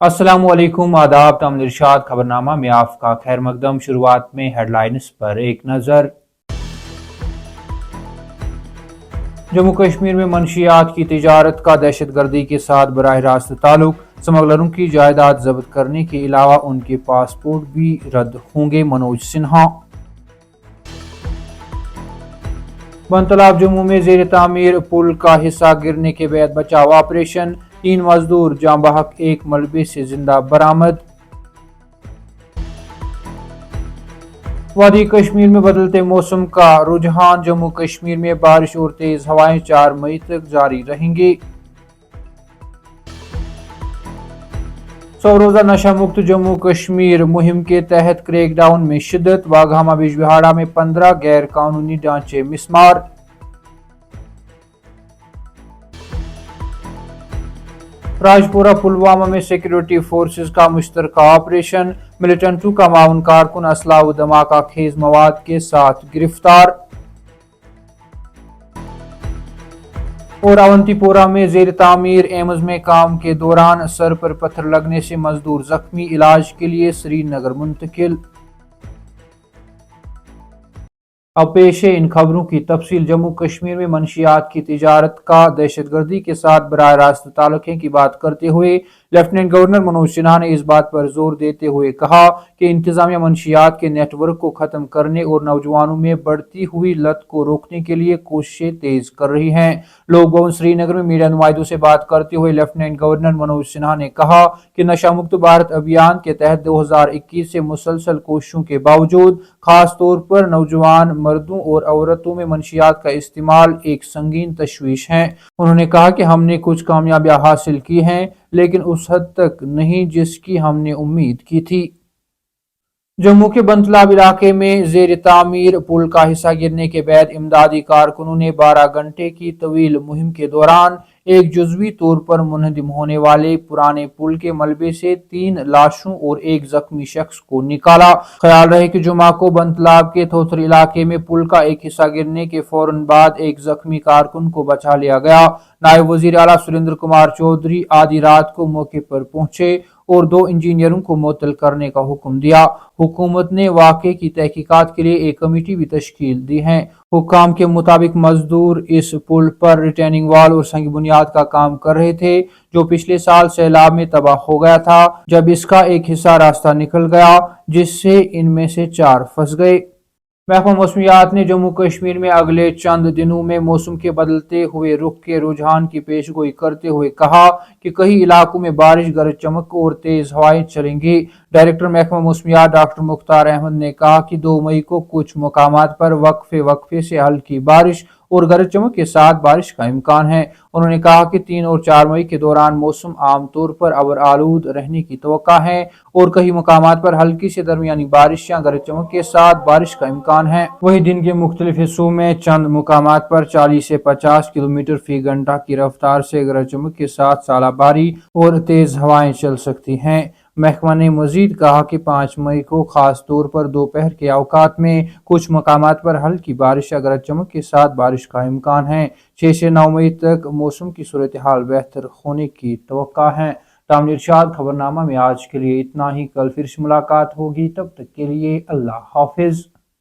अस्सलाम वालेकुम, आदाब। तामिल इरशाद खबरनामा में आपका खैर मकदम। शुरुआत में हेडलाइंस पर एक नज़र। जम्मू कश्मीर में मंशियात की तिजारत का दहशतगर्दी के साथ बराह रास्त ताल्लुक, स्मगलरों की जायदाद जब्त करने के अलावा उनके पासपोर्ट भी रद्द होंगे। मनोज सिन्हा। बनतलाब जम्मू में जेर तामीर पुल का हिस्सा गिरने के बाद बचाव ऑपरेशन, 3 मजदूर जाँ बहक एक मलबे से जिंदा बरामद। वादी कश्मीर में बदलते मौसम का रुझान, जम्मू कश्मीर में बारिश और तेज हवाएं 4 मई तक जारी रहेंगी। 100 रोजा नशा मुक्त जम्मू कश्मीर मुहिम के तहत क्रैकडाउन में शिद्दत, वाघामा बिजबिहाड़ा में 15 गैर कानूनी ढांचे मिसमार। राजपुरा पुलवामा में सिक्योरिटी फोर्सेस का मुश्तरका ऑपरेशन, मिलिटेंटों का माउन कारकुन असला व धमाका खेज मवाद के साथ गिरफ्तार। और अवंतीपोरा में जेर तामीर एम्स में काम के दौरान सर पर पत्थर लगने से मजदूर जख्मी, इलाज के लिए श्रीनगर मुंतकिल। अब पेश है इन खबरों की तफसील। जम्मू कश्मीर में मंशियात की तिजारत का दहशतगर्दी के साथ बराह रास्त ताल्लुक की बात करते हुए लेफ्टिनेंट गवर्नर मनोज सिन्हा ने इस बात पर जोर देते हुए कहा कि इंतजामिया मंशियात के नेटवर्क को खत्म करने और नौजवानों में बढ़ती हुई लत को रोकने के लिए कोशिशें तेज कर रही हैं। लोक भवन श्रीनगर में मीडिया नुमाइंदों से बात करते हुए लेफ्टिनेंट गवर्नर मनोज सिन्हा ने कहा कि नशा मुक्त भारत अभियान के तहत 2021 से मुसलसल कोशिशों के बावजूद खास तौर पर नौजवान मर्दों और औरतों में मंशियात का इस्तेमाल एक संगीन तशवीश है। उन्होंने कहा कि हमने कुछ कामयाबियां हासिल की हैं, लेकिन उस हद तक नहीं जिसकी हमने उम्मीद की थी। जम्मू के बनतलाब इलाके में जेर तामीर पुल का हिस्सा गिरने के बाद इमदादी कारकुनों ने 12 घंटे की तवील मुहिम के दौरान एक जुज़वी तौर पर मुनहदिम होने वाले पुराने पुल के मलबे से 3 लाशों और एक जख्मी शख्स को निकाला। ख्याल रहे कि जुमा को बनतलाब के थोथर इलाके में पुल का एक हिस्सा गिरने के फौरन बाद एक जख्मी कारकुन को बचा लिया गया। नायब वजीर आला सुरेंद्र कुमार चौधरी आधी रात को मौके पर पहुंचे और 2 इंजीनियरों को मुअत्तल करने का हुक्म दिया। हुकूमत ने वाक़े की तहकीकात के लिए एक कमेटी भी तश्कील दी है। हुक्काम के मुताबिक मजदूर इस पुल पर रिटेनिंग वाल और संग बुनियाद का काम कर रहे थे, जो पिछले साल सैलाब में तबाह हो गया था, जब इसका एक हिस्सा रास्ता निकल गया, जिससे इनमें से 4 फंस गए। महकमा मौसमियात ने जम्मू कश्मीर में अगले चंद दिनों में मौसम के बदलते हुए रुख के रुझान की पेशगोई करते हुए कहा कि कई इलाकों में बारिश, गरज चमक और तेज हवाएं चलेंगी। डायरेक्टर महकमा मौसमियात डॉक्टर मुख्तार अहमद ने कहा कि 2 मई को कुछ मकामात पर वक्फे से हल्की बारिश और गरज चमक के साथ बारिश का इम्कान है। उन्होंने कहा कि 3 और 4 मई के दौरान मौसम आमतौर पर अबर आलूद रहने की तवक्का है और कई मकामात पर हल्की से दरमियानी बारिश या गरज चमक के साथ बारिश का इम्कान है। वहीं दिन के मुख्तलिफ हिस्सों में चंद मकामात पर 40 से 50 किलोमीटर फी घंटा की रफ्तार से गरज चमक के साथ सालाबारी और तेज हवाएं चल सकती हैं। महकमा ने मजीद कहा कि 5 मई को खास तौर पर दोपहर के औकात में कुछ मकामात पर हल्की बारिश या गरज चमक के साथ बारिश का इम्कान है। 6 से 9 मई तक मौसम की सूरत हाल बेहतर होने की तवक्का है। तामिल इरशाद खबरनामा में आज के लिए इतना ही। कल फिर से मुलाकात होगी, तब तक के लिए अल्लाह हाफिज।